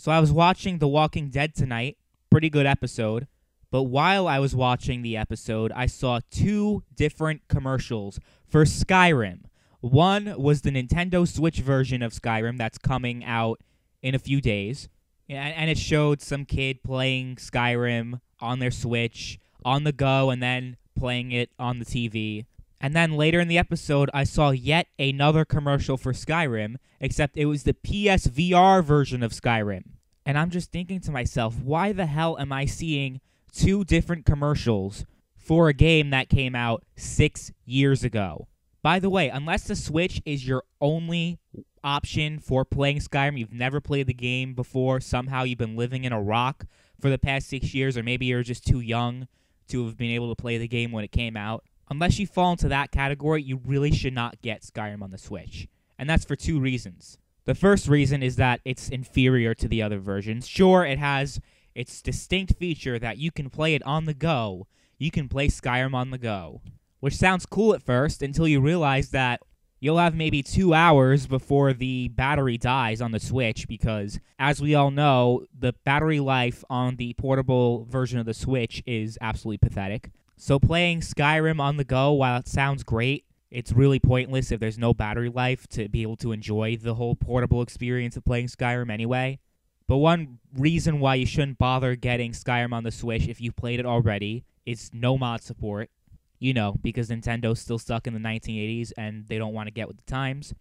So I was watching The Walking Dead tonight. Pretty good episode. But while I was watching the episode, I saw two different commercials for Skyrim. One was the Nintendo Switch version of Skyrim that's coming out in a few days. And it showed some kid playing Skyrim on their Switch, on the go, and then playing it on the TV. And then later in the episode, I saw yet another commercial for Skyrim, except it was the PSVR version of Skyrim. And I'm just thinking to myself, why the hell am I seeing two different commercials for a game that came out 6 years ago? By the way, unless the Switch is your only option for playing Skyrim, you've never played the game before, somehow you've been living in a rock for the past 6 years, or maybe you're just too young to have been able to play the game when it came out. Unless you fall into that category, you really should not get Skyrim on the Switch. And that's for two reasons. The first reason is that it's inferior to the other versions. Sure, it has its distinct feature that you can play it on the go. You can play Skyrim on the go. Which sounds cool at first until you realize that you'll have maybe 2 hours before the battery dies on the Switch because, as we all know, the battery life on the portable version of the Switch is absolutely pathetic. So playing Skyrim on the go, while it sounds great, it's really pointless if there's no battery life to be able to enjoy the whole portable experience of playing Skyrim anyway. But one reason why you shouldn't bother getting Skyrim on the Switch if you've played it already is no mod support. You know, because Nintendo's still stuck in the 1980s and they don't want to get with the times.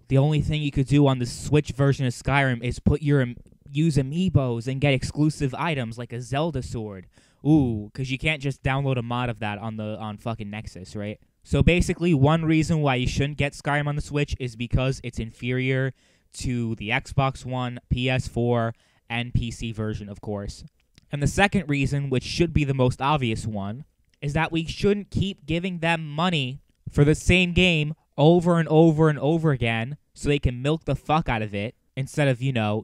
The only thing you could do on the Switch version of Skyrim is use amiibos and get exclusive items like a Zelda sword. Ooh, because you can't just download a mod of that on fucking Nexus, right? So basically, one reason why you shouldn't get Skyrim on the Switch is because it's inferior to the Xbox One, PS4, and PC version, of course. And the second reason, which should be the most obvious one, is that we shouldn't keep giving them money for the same game over and over and over again so they can milk the fuck out of it instead of,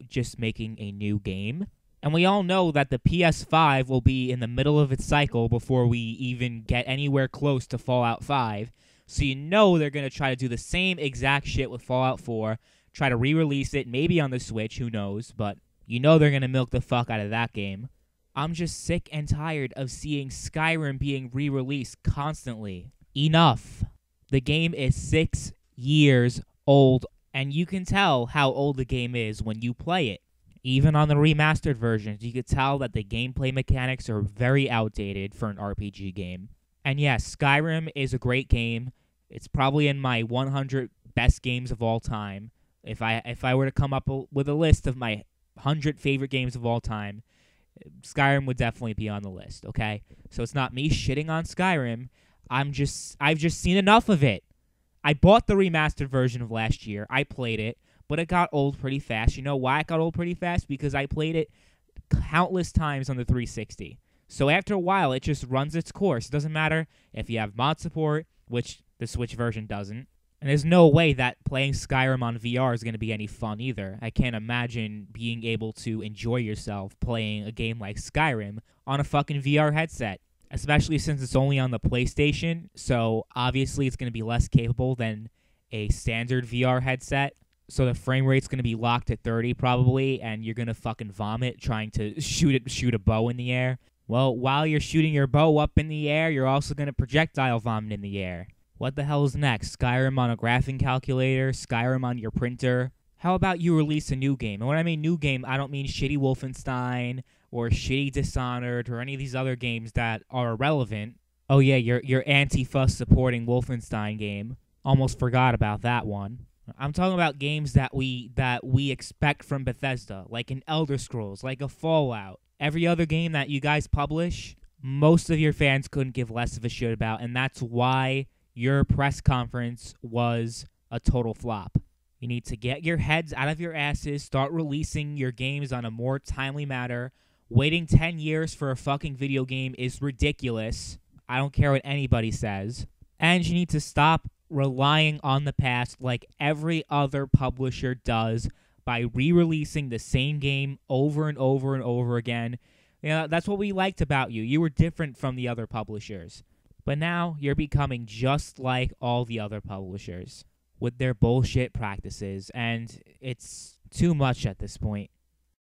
just making a new game. And we all know that the PS5 will be in the middle of its cycle before we even get anywhere close to Fallout 5. So they're going to try to do the same exact shit with Fallout 4, try to re-release it, maybe on the Switch, who knows, but they're going to milk the fuck out of that game. I'm just sick and tired of seeing Skyrim being re-released constantly. Enough. The game is 6 years old, and you can tell how old the game is when you play it. Even on the remastered versions, you could tell that the gameplay mechanics are very outdated for an RPG game. And yes, Skyrim is a great game. It's probably in my 100 best games of all time. If I were to come up with a list of my 100 favorite games of all time, Skyrim would definitely be on the list, okay? So it's not me shitting on Skyrim. I've just seen enough of it. I bought the remastered version of last year. I played it, but it got old pretty fast. You know why it got old pretty fast? Because I played it countless times on the 360. So after a while, it just runs its course. It doesn't matter if you have mod support, which the Switch version doesn't. And there's no way that playing Skyrim on VR is going to be any fun either. I can't imagine being able to enjoy yourself playing a game like Skyrim on a fucking VR headset, especially since it's only on the PlayStation, so obviously it's going to be less capable than a standard VR headset. So the frame rate's going to be locked at 30 probably, and you're going to fucking vomit trying to shoot a bow in the air. Well, while you're shooting your bow up in the air, you're also going to projectile vomit in the air. What the hell is next? Skyrim on a graphing calculator? Skyrim on your printer? How about you release a new game? And when I mean new game, I don't mean shitty Wolfenstein or shitty Dishonored or any of these other games that are irrelevant. Oh yeah, your Antifa supporting Wolfenstein game. Almost forgot about that one. I'm talking about games that we expect from Bethesda, like an Elder Scrolls, like a Fallout. Every other game that you guys publish, most of your fans couldn't give less of a shit about, and that's why your press conference was a total flop. You need to get your heads out of your asses, start releasing your games on a more timely manner. Waiting 10 years for a fucking video game is ridiculous. I don't care what anybody says. And you need to stop relying on the past like every other publisher does by re-releasing the same game over and over and over again. That's what we liked about you. You were different from the other publishers. But now you're becoming just like all the other publishers with their bullshit practices, and it's too much at this point.